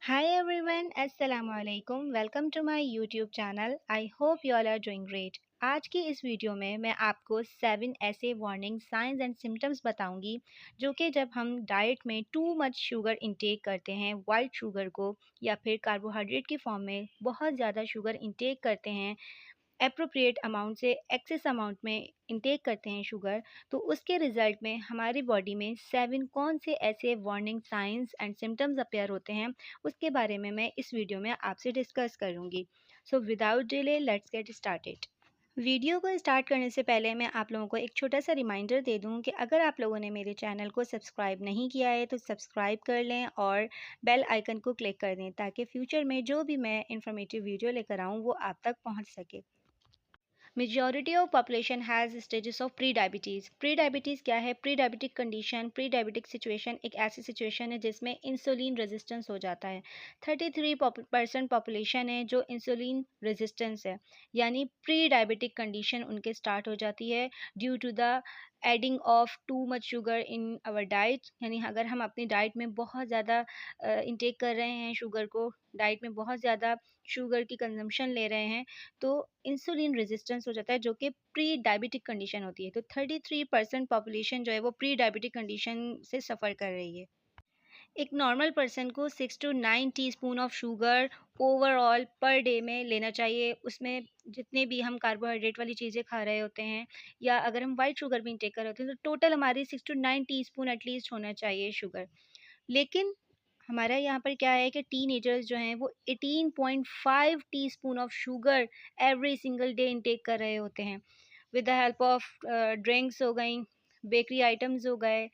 Hi everyone, Assalamualaikum. Welcome to my YouTube channel. I hope you all are doing great. आज की इस video में मैं आपको 7 ऐसे वार्निंग साइंस एंड सिम्टम्स बताऊंगी जो कि जब हम डाइट में टू मच शुगर इंटेक करते हैं, वाइट शुगर को या फिर कार्बोहाइड्रेट की फॉर्म में बहुत ज़्यादा शुगर इंटेक करते हैं, एप्रोप्रिएट अमाउंट से एक्सेस अमाउंट में इंटेक करते हैं शुगर, तो उसके रिज़ल्ट में हमारी बॉडी में 7 कौन से ऐसे warning signs and symptoms appear होते हैं, उसके बारे में मैं इस वीडियो में आपसे डिस्कस करूँगी। So without delay let's get started. Video को स्टार्ट करने से पहले मैं आप लोगों को एक छोटा सा रिमाइंडर दे दूं कि अगर आप लोगों ने मेरे चैनल को सब्सक्राइब नहीं किया है तो सब्सक्राइब कर लें और बेल आइकन को क्लिक कर दें ताकि फ्यूचर में जो भी मैं इंफॉर्मेटिव वीडियो लेकर आऊँ वो आप तक पहुँच सके। Majority of population has stages of pre diabetes. Pre diabetes क्या है? Pre diabetic condition, pre diabetic situation एक ऐसी सिचुएशन है जिसमें इंसुलिन रेजिस्टेंस हो जाता है। 33% पॉपुलेशन है जो इंसुलिन रेजिस्टेंस है, यानी प्री डायबिटिक कंडीशन उनके स्टार्ट हो जाती है due to the adding of too much sugar in our diet. यानी अगर हम अपनी डाइट में बहुत ज़्यादा इंटेक कर रहे हैं शुगर को, डाइट में बहुत ज़्यादा शुगर की कंजम्पशन ले रहे हैं, तो इंसुलिन रेजिस्टेंस हो जाता है जो कि प्री डायबिटिक कंडीशन होती है। तो 33% पॉपुलेशन जो है वो प्री डायबिटिक कंडीशन से सफ़र कर रही है। एक नॉर्मल पर्सन को 6 to 9 teaspoon of sugar overall per day में लेना चाहिए। उसमें जितने भी हम कार्बोहाइड्रेट वाली चीज़ें खा रहे होते हैं या अगर हम वाइट शुगर भी इंटेक कर रहे होते हैं तो टोटल हमारी 6 to 9 टीस्पून एटलीस्ट होना चाहिए शुगर। लेकिन हमारा यहाँ पर क्या है कि टीनेजर्स जो हैं वो 18.5 teaspoon of sugar every single day intake कर रहे होते हैं with the help of drinks हो गई, बेकरी आइटम्स हो गए,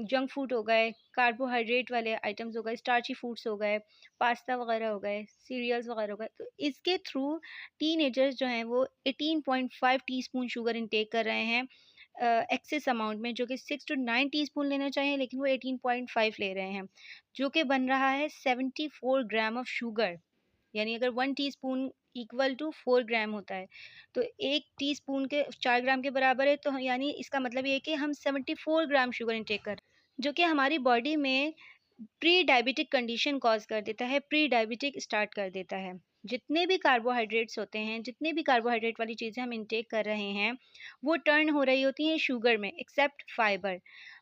जंक फूड हो गए, कार्बोहाइड्रेट वाले आइटम्स हो गए, स्टार्ची फूड्स हो गए, पास्ता वगैरह हो गए, सीरियल्स वगैरह हो गए। तो इसके थ्रू टीनेजर्स जो हैं वो 18.5 टीस्पून शुगर इंटेक कर रहे हैं एक्सेस अमाउंट में, जो कि 6 to 9 टीस्पून लेना चाहिए लेकिन वो 18.5 ले रहे हैं, जो कि बन रहा है 74 ग्राम ऑफ शुगर। यानी अगर 1 टीस्पून इक्वल टू 4 ग्राम होता है, तो 1 टीस्पून के 4 ग्राम के बराबर है, तो यानी इसका मतलब ये है कि हम 74 ग्राम शुगर इंटेक कर रहे हैं, जो कि हमारी बॉडी में प्री डायबिटिक कंडीशन कॉज कर देता है, प्री डायबिटिक स्टार्ट कर देता है। जितने भी कार्बोहाइड्रेट्स होते हैं, जितने भी कार्बोहाइड्रेट वाली चीज़ें हम इंटेक कर रहे हैं, वो टर्न हो रही होती हैं शुगर में एक्सेप्ट फाइबर।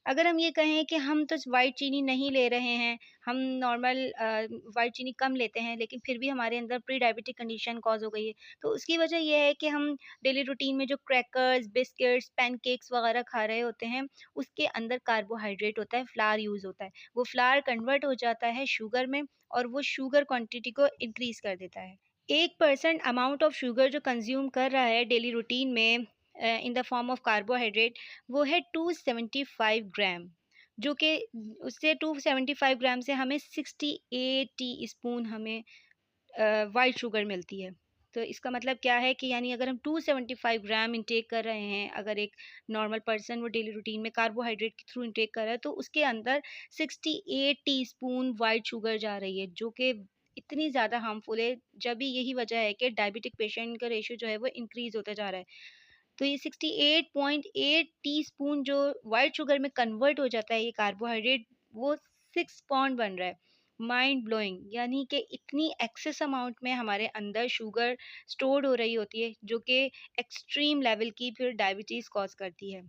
अगर हम ये कहें कि हम तो वाइट चीनी नहीं ले रहे हैं, हम नॉर्मल वाइट चीनी कम लेते हैं, लेकिन फिर भी हमारे अंदर प्री डायबिटिक कंडीशन कॉज हो गई है, तो उसकी वजह ये है कि हम डेली रूटीन में जो क्रैकर्स, बिस्किट्स, पैनकेक्स वगैरह खा रहे होते हैं, उसके अंदर कार्बोहाइड्रेट होता है, फ्लावर यूज़ होता है। वो फ्लावर कन्वर्ट हो जाता है शुगर में और वो शुगर क्वांटिटी को इंक्रीज़ कर देता है। 1% अमाउंट ऑफ शुगर जो कंज़्यूम कर रहा है डेली रूटीन में in the form of carbohydrate, वो है 275 ग्राम, जो कि उससे 275 ग्राम से हमें 68 टीस्पून हमें वाइट शुगर मिलती है। तो इसका मतलब क्या है कि यानी अगर हम 275 ग्राम इंटेक कर रहे हैं, अगर एक नॉर्मल पर्सन वो डेली रूटीन में कार्बोहाइड्रेट के थ्रू इंटेक कर रहा है, तो उसके अंदर 68 टीस्पून वाइट शुगर जा रही है, जो कि इतनी ज़्यादा हार्मफुल है। जब भी यही वजह है कि डायबिटिक पेशेंट का रेशियो जो है वो इंक्रीज़ होता जा रहा है। तो ये 68.8 टीस्पून जो व्हाइट शुगर में कन्वर्ट हो जाता है ये कार्बोहाइड्रेट, वो 6 पॉन्ड बन रहा है। माइंड ब्लोइंग, यानी कि इतनी एक्सेस अमाउंट में हमारे अंदर शुगर स्टोर्ड हो रही होती है जो कि एक्सट्रीम लेवल की फिर डायबिटीज़ कॉज करती है।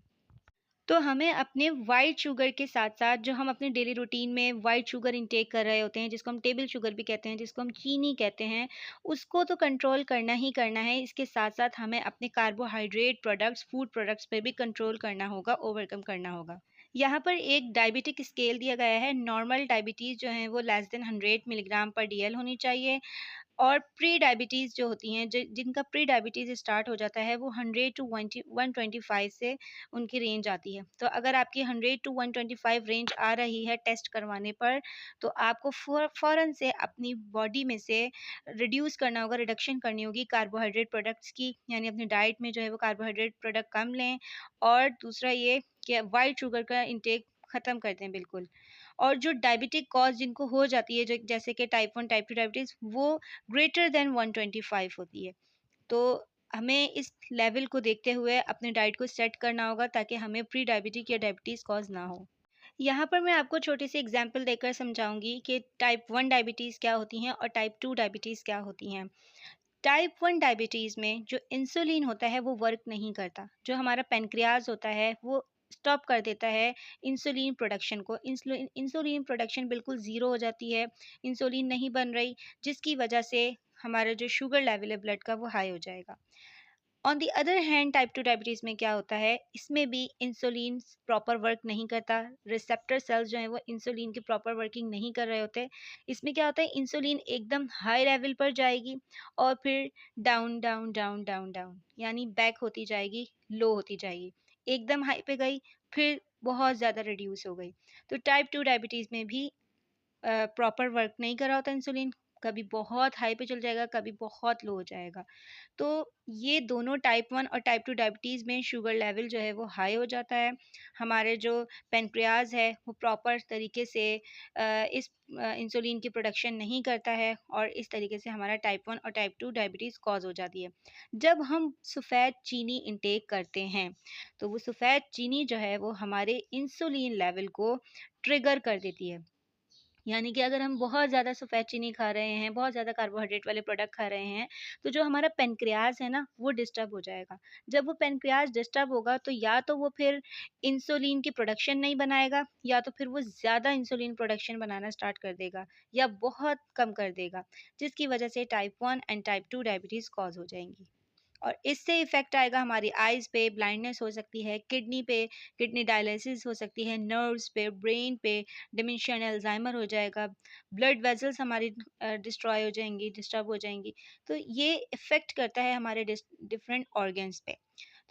तो हमें अपने वाइट शुगर के साथ-साथ जो हम अपने डेली रूटीन में वाइट शुगर इंटेक कर रहे होते हैं, जिसको हम टेबल शुगर भी कहते हैं, जिसको हम चीनी कहते हैं, उसको तो कंट्रोल करना ही करना है। इसके साथ-साथ हमें अपने कार्बोहाइड्रेट प्रोडक्ट्स, फूड प्रोडक्ट्स पे भी कंट्रोल करना होगा, ओवरकम करना होगा। यहाँ पर एक डायबिटिक स्केल दिया गया है। नॉर्मल डायबिटीज़ जो है वो लेस देन 100 मिलीग्राम पर डीएल होनी चाहिए, और प्री डायबिटीज़ जो होती हैं, जिनका प्री डायबिटीज़ स्टार्ट हो जाता है, वो 100 टू 125 से उनकी रेंज आती है। तो अगर आपकी 100 टू 125 रेंज आ रही है टेस्ट करवाने पर, तो आपको फ़ौरन से अपनी बॉडी में से रिड्यूस करना होगा, रिडक्शन करनी होगी कार्बोहाइड्रेट प्रोडक्ट्स की, यानी अपनी डाइट में जो है वो कार्बोहाइड्रेट प्रोडक्ट कम लें। और दूसरा ये कि वाइट शुगर का इंटेक ख़त्म कर दें बिल्कुल। और जो डायबिटिक कॉज़ जिनको हो जाती है, जैसे कि टाइप 1, टाइप 2 डायबिटीज़, वो ग्रेटर देन 125 होती है। तो हमें इस लेवल को देखते हुए अपने डाइट को सेट करना होगा ताकि हमें प्री डायबिटिक या डायबिटीज़ कॉज़ ना हो। यहाँ पर मैं आपको छोटी सी एग्जांपल देकर समझाऊंगी कि टाइप 1 डायबिटीज़ क्या होती हैं और टाइप 2 डायबिटीज़ क्या होती हैं। टाइप 1 डायबिटीज़ में जो इंसुलिन होता है वो वर्क नहीं करता। जो हमारा पैनक्रियाज़ होता है वो स्टॉप कर देता है इंसुलिन प्रोडक्शन को। इंसुलिन इंसुलिन प्रोडक्शन बिल्कुल ज़ीरो हो जाती है, इंसुलिन नहीं बन रही, जिसकी वजह से हमारा जो शुगर लेवल है ब्लड का वो हाई हो जाएगा। On the other hand type 2 diabetes में क्या होता है, इसमें भी इंसुलिन प्रॉपर वर्क नहीं करता, रिसेप्टर सेल्स जो हैं वो इंसुलिन की प्रॉपर वर्किंग नहीं कर रहे होते। इसमें क्या होता है, इंसुलिन एकदम हाई लेवल पर जाएगी और फिर down down down down down यानी बैक होती जाएगी, लो होती जाएगी। एकदम हाई पे गई, फिर बहुत ज़्यादा रिड्यूस हो गई। तो टाइप 2 डायबिटीज़ में भी प्रॉपर वर्क नहीं कर रहा होता इंसुलिन, कभी बहुत हाई पे चल जाएगा, कभी बहुत लो हो जाएगा। तो ये दोनों टाइप 1 और टाइप 2 डायबिटीज़ में शुगर लेवल जो है वो हाई हो जाता है। हमारे जो पैनक्रियाज़ है वो प्रॉपर तरीके से इस इंसुलिन की प्रोडक्शन नहीं करता है और इस तरीके से हमारा टाइप 1 और टाइप 2 डायबिटीज़ कॉज़ हो जाती है। जब हम सफ़ेद चीनी इंटेक करते हैं, तो वो सफ़ेद चीनी जो है वो हमारे इंसुलिन लेवल को ट्रिगर कर देती है। यानी कि अगर हम बहुत ज़्यादा सफ़ेद चीनी खा रहे हैं, बहुत ज़्यादा कार्बोहाइड्रेट वाले प्रोडक्ट खा रहे हैं, तो जो हमारा पैनक्रियाज़ है ना, वो डिस्टर्ब हो जाएगा। जब वो पैनक्रियाज़ डिस्टर्ब होगा, तो या तो वो फिर इंसुलिन की प्रोडक्शन नहीं बनाएगा, या तो फिर वो ज़्यादा इंसुलिन प्रोडक्शन बनाना स्टार्ट कर देगा, या बहुत कम कर देगा, जिसकी वजह से type 1 and type 2 diabetes cause हो जाएँगी। और इससे इफ़ेक्ट आएगा हमारी आइज़ पे, ब्लाइंडनेस हो सकती है, किडनी पे, किडनी डायलिसिस हो सकती है, नर्व्स पे, ब्रेन पे, डिमेंशिया एंड अल्ज़ाइमर हो जाएगा, ब्लड वेसल्स हमारी डिस्ट्रॉय हो जाएँगी, डिस्टर्ब हो जाएँगी। तो ये इफ़ेक्ट करता है हमारे डिफरेंट ऑर्गन्स पे।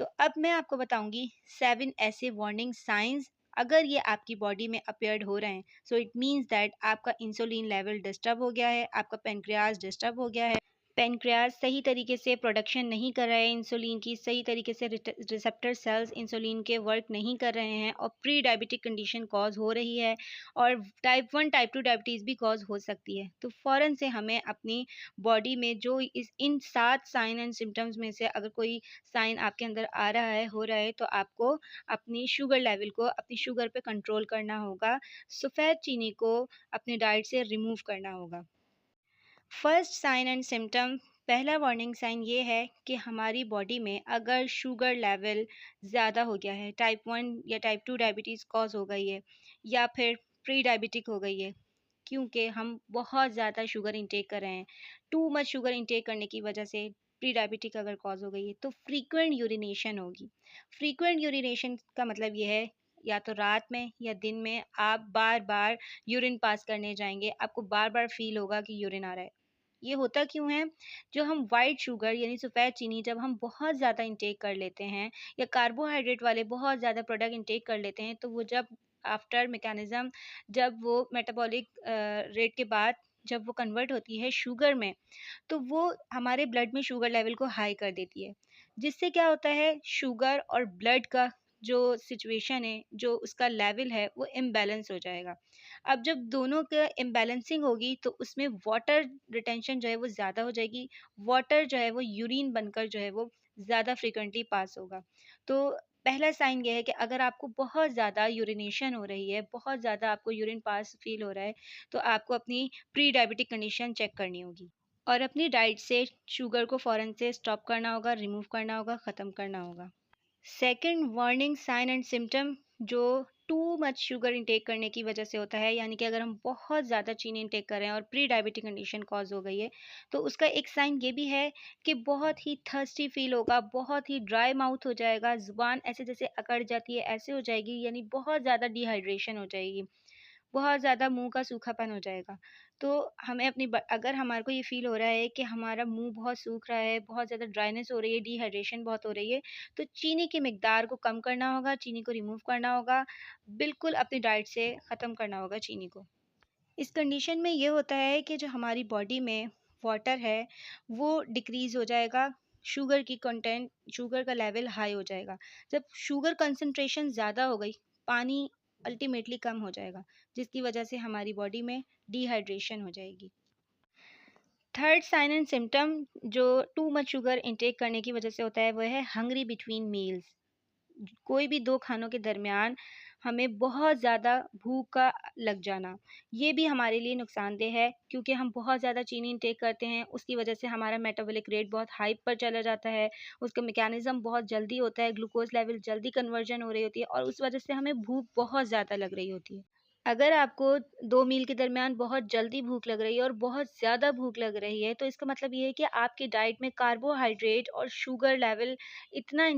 तो अब मैं आपको बताऊँगी 7 ऐसे वार्निंग साइन्स, अगर ये आपकी बॉडी में अपीयर्ड हो रहे हैं, सो इट मीन्स दैट आपका इंसुलिन लेवल डिस्टर्ब हो गया है, आपका पैनक्रियाज़ डिस्टर्ब हो गया है। पैनक्रियाज़ सही तरीके से प्रोडक्शन नहीं कर रहा है इंसुलिन की, सही तरीके से रिसेप्टर सेल्स इंसुलिन के वर्क नहीं कर रहे हैं और प्री डायबिटिक कंडीशन कॉज़ हो रही है और टाइप 1 टाइप 2 डायबिटीज़ भी कॉज़ हो सकती है। तो फ़ौरन से हमें अपनी बॉडी में जो इस इन 7 साइन एंड सिम्पटम्स में से अगर कोई साइन आपके अंदर आ रहा है, हो रहा है, तो आपको अपनी शुगर लेवल को, अपनी शुगर पे कंट्रोल करना होगा। सफ़ेद चीनी को अपनी डाइट से रिमूव करना होगा। फर्स्ट साइन एंड सिम्टम, पहला वार्निंग साइन ये है कि हमारी बॉडी में अगर शुगर लेवल ज़्यादा हो गया है, टाइप 1 या टाइप 2 डायबिटीज़ कॉज़ हो गई है या फिर प्री डायबिटिक हो गई है, क्योंकि हम बहुत ज़्यादा शुगर इंटेक कर रहे हैं। टू मच शुगर इंटेक करने की वजह से प्री डायबिटिक अगर कॉज़ हो गई है, तो फ्रीक्वेंट यूरिनेशन होगी। फ्रीक्वेंट यूरिनेशन का मतलब ये है, या तो रात में या दिन में आप बार-बार यूरिन पास करने जाएँगे, आपको बार-बार फ़ील होगा कि यूरिन आ रहा है। ये होता क्यों है? जो हम व्हाइट शुगर यानी सफ़ेद चीनी जब हम बहुत ज़्यादा इंटेक कर लेते हैं या कार्बोहाइड्रेट वाले बहुत ज़्यादा प्रोडक्ट इंटेक कर लेते हैं, तो वो जब आफ्टर मैकेनिज़्म, जब वो मेटाबॉलिक रेट के बाद जब वो कन्वर्ट होती है शुगर में, तो वो हमारे ब्लड में शुगर लेवल को हाई कर देती है। जिससे क्या होता है, शुगर और ब्लड का जो सिचुएशन है, जो उसका लेवल है, वो इम्बैलेंस हो जाएगा। अब जब दोनों का इम्बैलेंसिंग होगी, तो उसमें वाटर रिटेंशन जो है वो ज़्यादा हो जाएगी। वाटर जो है वो यूरिन बनकर जो है वो ज़्यादा फ्रीक्वेंटली पास होगा। तो पहला साइन ये है कि अगर आपको बहुत ज़्यादा यूरिनेशन हो रही है, बहुत ज़्यादा आपको यूरिन पास फ़ील हो रहा है, तो आपको अपनी प्री डायबिटिक कंडीशन चेक करनी होगी। और अपनी डाइट से शुगर को फ़ौरन से स्टॉप करना होगा, रिमूव करना होगा, ख़त्म करना होगा। Second warning sign and symptom जो टू मच शुगर इंटेक करने की वजह से होता है, यानी कि अगर हम बहुत ज़्यादा चीनी इंटेक कर रहे हैं और प्री डायबिटिक कंडीशन कॉज हो गई है, तो उसका एक साइन ये भी है कि बहुत ही थर्स्टी फील होगा, बहुत ही ड्राई माउथ हो जाएगा, ज़ुबान ऐसे जैसे अकड़ जाती है ऐसे हो जाएगी, यानी बहुत ज़्यादा डिहाइड्रेशन हो जाएगी, बहुत ज़्यादा मुँह का सूखापन हो जाएगा। तो हमें अपनी अगर हमारे को ये फ़ील हो रहा है कि हमारा मुँह बहुत सूख रहा है, बहुत ज़्यादा ड्राइनेस हो रही है, डिहाइड्रेशन बहुत हो रही है, तो चीनी की मिक़दार को कम करना होगा, चीनी को रिमूव करना होगा, बिल्कुल अपनी डाइट से ख़त्म करना होगा चीनी को। इस कंडीशन में ये होता है कि जो हमारी बॉडी में वाटर है, वो डिक्रीज़ हो जाएगा, शुगर की कंटेंट, शुगर का लेवल हाई हो जाएगा। जब शुगर कंसंट्रेशन ज़्यादा हो गई, पानी अल्टीमेटली कम हो जाएगा, जिसकी वजह से हमारी बॉडी में डिहाइड्रेशन हो जाएगी। थर्ड साइन एंड सिम्पटम जो टू मच शुगर इंटेक करने की वजह से होता है, वो है हंग्री बिटवीन मील्स। कोई भी 2 खानों के दरमियान हमें बहुत ज़्यादा भूख का लग जाना, ये भी हमारे लिए नुकसानदेह है क्योंकि हम बहुत ज़्यादा चीनी इनटेक करते हैं, उसकी वजह से हमारा मेटाबॉलिक रेट बहुत हाई पर चला जाता है, उसका मैकेनिज़्म बहुत जल्दी होता है, ग्लूकोज़ लेवल जल्दी कन्वर्जन हो रही होती है और उस वजह से हमें भूख बहुत ज़्यादा लग रही होती है। अगर आपको 2 मील के दरमियान बहुत जल्दी भूख लग रही है और बहुत ज़्यादा भूख लग रही है, तो इसका मतलब ये है कि आपकी डाइट में कार्बोहाइड्रेट और शुगर लेवल इतना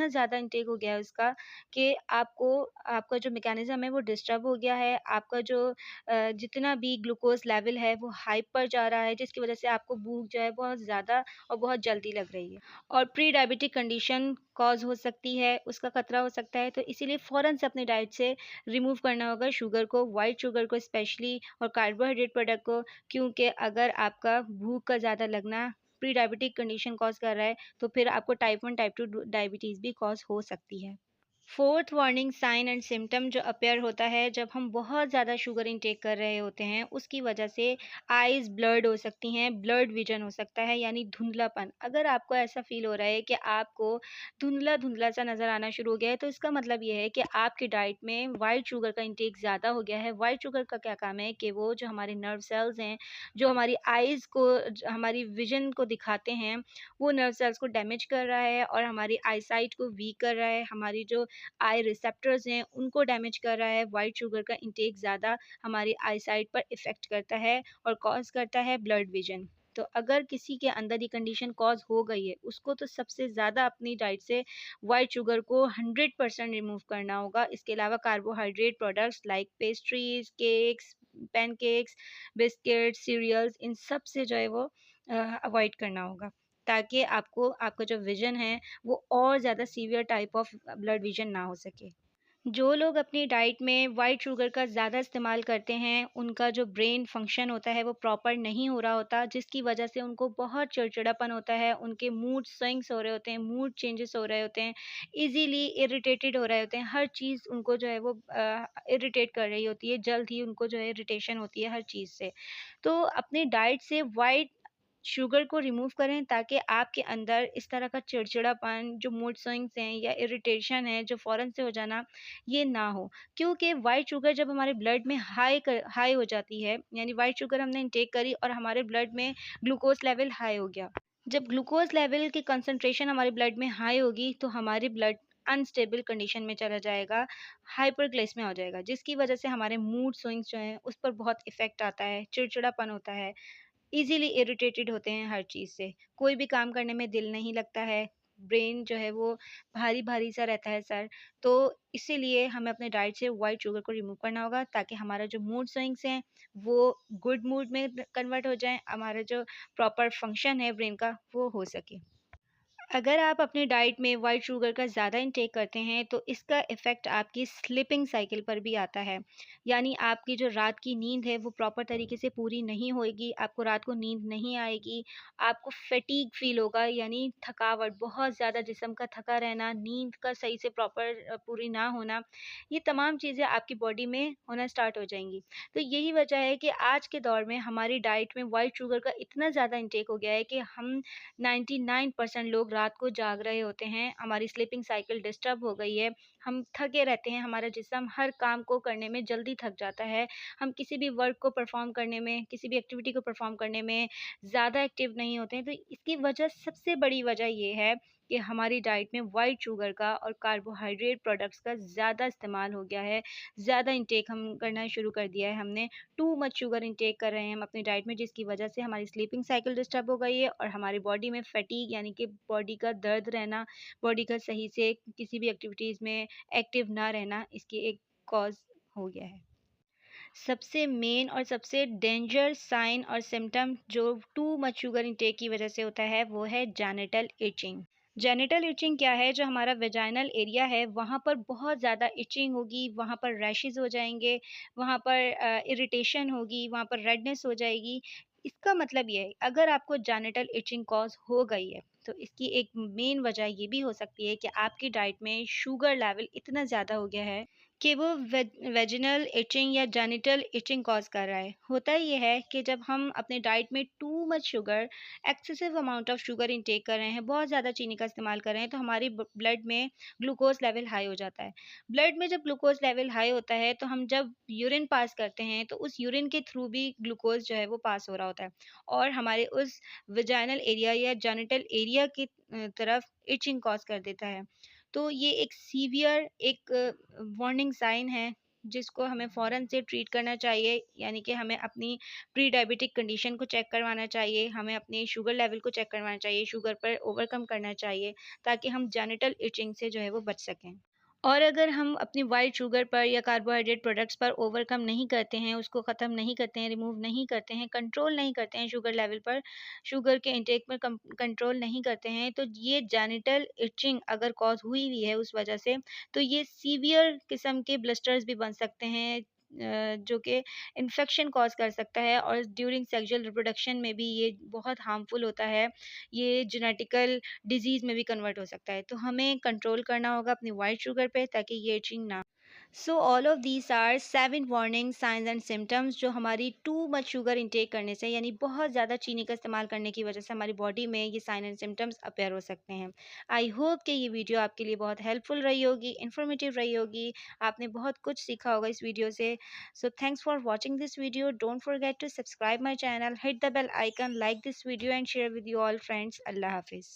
ज़्यादा इंटेक हो गया है उसका कि आपको आपका जो मैकेनिज़्म है वो डिस्टर्ब हो गया है। आपका जो जितना भी ग्लूकोज़ लेवल है वो हाई पर जा रहा है, जिसकी वज़ह से आपको भूख जो है बहुत ज़्यादा और बहुत जल्दी लग रही है। और प्री डायबिटिक कंडीशन कॉज़ हो सकती है, उसका खतरा हो सकता है, तो इसीलिए फ़ौरन से अपनी डाइट से रिमूव करना होगा शुगर को, व्हाइट शुगर को स्पेशली और कार्बोहाइड्रेट प्रोडक्ट को, क्योंकि अगर आपका भूख का ज़्यादा लगना प्री डायबिटिक कंडीशन कॉज़ कर रहा है, तो फिर आपको टाइप 1, टाइप 2 डायबिटीज़ भी कॉज़ हो सकती है। Fourth warning sign and symptom जो अपीयर होता है जब हम बहुत ज़्यादा शुगर इंटेक कर रहे होते हैं, उसकी वजह से आइज़ ब्लर्ड हो सकती हैं, ब्लर्ड विजन हो सकता है यानी धुंधलापन। अगर आपको ऐसा फ़ील हो रहा है कि आपको धुंधला-धुंधला सा नज़र आना शुरू हो गया है, तो इसका मतलब ये है कि आपकी डाइट में व्हाइट शुगर का इंटेक ज़्यादा हो गया है। व्हाइट शुगर का क्या काम है कि वो जो हमारे नर्व सेल्स हैं, जो हमारी आइज़ को हमारी विज़न को दिखाते हैं, वो नर्व सेल्स को डैमेज कर रहा है और हमारी आईसाइट को वीक कर रहा है। हमारी जो आई रिसेप्टर्स हैं उनको डैमेज कर रहा है। वाइट शुगर का इंटेक ज़्यादा हमारी आईसाइट पर इफ़ेक्ट करता है और कॉज़ करता है ब्लर्ड विजन। तो अगर किसी के अंदर ये कंडीशन कॉज़ हो गई है, उसको तो सबसे ज़्यादा अपनी डाइट से वाइट शुगर को 100% रिमूव करना होगा। इसके अलावा carbohydrate products like pastries, cakes, pancakes, biscuits, cereals इन सब से जो है वो अवॉइड करना होगा, ताकि आपको आपका जो विज़न है वो और ज़्यादा severe type of blood vision ना हो सके। जो लोग अपनी डाइट में वाइट शुगर का ज़्यादा इस्तेमाल करते हैं, उनका जो ब्रेन फंक्शन होता है वो प्रॉपर नहीं हो रहा होता, जिसकी वजह से उनको बहुत चिड़चिड़ापन होता है, उनके मूड स्विंग्स हो रहे होते हैं, मूड चेंजेस हो रहे होते हैं, ईज़िली इरिटेटेड हो रहे होते हैं, हर चीज़ उनको जो है वो इरिटेट कर रही होती है, जल्द ही उनको जो है इरिटेशन होती है हर चीज़ से। तो अपनी डाइट से वाइट शुगर को रिमूव करें ताकि आपके अंदर इस तरह का चिड़चिड़ापन, जो मूड स्विंग्स हैं या इरिटेशन है, जो फ़ौरन से हो जाना, ये ना हो। क्योंकि व्हाइट शुगर जब हमारे ब्लड में हाई हो जाती है, यानी व्हाइट शुगर हमने इंटेक करी और हमारे ब्लड में ग्लूकोज़ लेवल हाई हो गया। जब ग्लूकोज़ लेवल की कंसंट्रेशन हमारे ब्लड में हाई होगी, तो हमारी ब्लड अनस्टेबल कंडीशन में चला जाएगा, हाइपरग्लाइसेमिया हो जाएगा, जिसकी वजह से हमारे मूड स्विंग्स जो हैं, उस पर बहुत इफ़ेक्ट आता है, चिड़चिड़ापन होता है। ईज़िली इरिटेटेड होते हैं हर चीज़ से, कोई भी काम करने में दिल नहीं लगता है, ब्रेन जो है वो भारी-भारी सा रहता है सर, तो इसीलिए हमें अपने डाइट से व्हाइट शुगर को रिमूव करना होगा ताकि हमारा जो मूड स्विंग्स हैं, वो गुड मूड में कन्वर्ट हो जाएँ, हमारा जो प्रॉपर फंक्शन है ब्रेन का, वो हो सके। अगर आप अपनी डाइट में वाइट शुगर का ज़्यादा इंटेक करते हैं तो इसका इफ़ेक्ट आपकी स्लीपिंग साइकिल पर भी आता है। यानी आपकी जो रात की नींद है वो प्रॉपर तरीके से पूरी नहीं होएगी, आपको रात को नींद नहीं आएगी, आपको फैटीग फ़ील होगा यानी थकावट, बहुत ज़्यादा जिस्म का थका रहना, नींद का सही से प्रॉपर पूरी ना होना, ये तमाम चीज़ें आपकी बॉडी में होना स्टार्ट हो जाएँगी। तो यही वजह है कि आज के दौर में हमारी डाइट में वाइट शुगर का इतना ज़्यादा इंटेक हो गया है कि हम 99% लोग रात को जाग रहे होते हैं, हमारी स्लीपिंग साइकिल डिस्टर्ब हो गई है, हम थके रहते हैं, हमारा जिस्म हर काम को करने में जल्दी थक जाता है, हम किसी भी वर्क को परफ़ॉर्म करने में, किसी भी एक्टिविटी को परफ़ॉर्म करने में ज़्यादा एक्टिव नहीं होते हैं। तो इसकी वजह सबसे बड़ी वजह ये है कि हमारी डाइट में व्हाइट शुगर का और कार्बोहाइड्रेट प्रोडक्ट्स का ज़्यादा इस्तेमाल हो गया है, ज़्यादा इंटेक हम करना शुरू कर दिया है हमने, टू मच शुगर इंटेक कर रहे हैं हम अपनी डाइट में, जिसकी वजह से हमारी स्लीपिंग साइकिल डिस्टर्ब हो गई है और हमारी बॉडी में फैटीग यानी कि बॉडी का दर्द रहना, बॉडी का सही से किसी भी एक्टिविटीज़ में एक्टिव ना रहना, इसकी एक कॉज़ हो गया है। सबसे मेन और सबसे डेंजर साइन और सिम्पटम जो टू मच शुगर इंटेक की वजह से होता है वो है जेनिटल इचिंग। जेनिटल इचिंग क्या है? जो हमारा वेजाइनल एरिया है वहाँ पर बहुत ज़्यादा इचिंग होगी, वहाँ पर रैशेज़ हो जाएँगे, वहाँ पर इरिटेशन होगी, वहाँ पर रेडनेस हो जाएगी। इसका मतलब ये है अगर आपको जेनिटल इचिंग कॉज़ हो गई है, तो इसकी एक मेन वजह ये भी हो सकती है कि आपकी डाइट में शुगर लेवल इतना ज़्यादा हो गया है कि वो वेजिनल इचिंग या जेनिटल इचिंग कॉज़ कर रहा है। होता ये है कि जब हम अपने डाइट में to much sugar, excessive amount of sugar intake कर रहे हैं, बहुत ज़्यादा चीनी का इस्तेमाल कर रहे हैं, तो हमारी ब्लड में ग्लूकोज़ लेवल हाई हो जाता है। ब्लड में जब ग्लूकोज़ लेवल हाई होता है, तो हम जब यूरिन पास करते हैं, तो उस यूरिन के थ्रू भी ग्लूकोज़ जो है वो पास हो रहा होता है और हमारे उस वेजाइनल एरिया या जेनिटल एरिया की तरफ इचिंग कॉज़ कर देता है। तो ये एक सीवियर एक वार्निंग साइन है जिसको हमें फ़ौरन से ट्रीट करना चाहिए, यानी कि हमें अपनी प्री डायबिटिक कंडीशन को चेक करवाना चाहिए, हमें अपने शुगर लेवल को चेक करवाना चाहिए, शुगर पर ओवरकम करना चाहिए ताकि हम जेनिटल इचिंग से जो है वो बच सकें। और अगर हम अपनी वाइट शुगर पर या कार्बोहाइड्रेट प्रोडक्ट्स पर ओवरकम नहीं करते हैं, उसको ख़त्म नहीं करते हैं, रिमूव नहीं करते हैं, कंट्रोल नहीं करते हैं शुगर लेवल पर, शुगर के इंटेक पर कंट्रोल नहीं करते हैं, तो ये जेनिटल इचिंग अगर कॉज़ हुई भी है उस वजह से, तो ये सीवियर किस्म के ब्लिस्टर्स भी बन सकते हैं, जो कि इन्फेक्शन कॉज़ कर सकता है और ड्यूरिंग सेक्सुअल रिप्रोडक्शन में भी ये बहुत हार्मफुल होता है। ये जेनेटिकल डिज़ीज़ में भी कन्वर्ट हो सकता है। तो हमें कंट्रोल करना होगा अपनी व्हाइट शुगर पे ताकि ये इचिंग ना। So all of these are 7 warning signs and symptoms जो हमारी टू मच शुगर इंटेक करने से यानी बहुत ज़्यादा चीनी का इस्तेमाल करने की वजह से हमारी बॉडी में ये साइन एंड सिम्पटम्स अपेयर हो सकते हैं। आई होप कि ये वीडियो आपके लिए बहुत हेल्पफुल रही होगी, इन्फॉर्मेटिव रही होगी, आपने बहुत कुछ सीखा होगा इस वीडियो से। So thanks for watching this video, don't forget to subscribe my channel, hit the bell icon, like this video and share with you all friends. अल्लाह हाफिज़।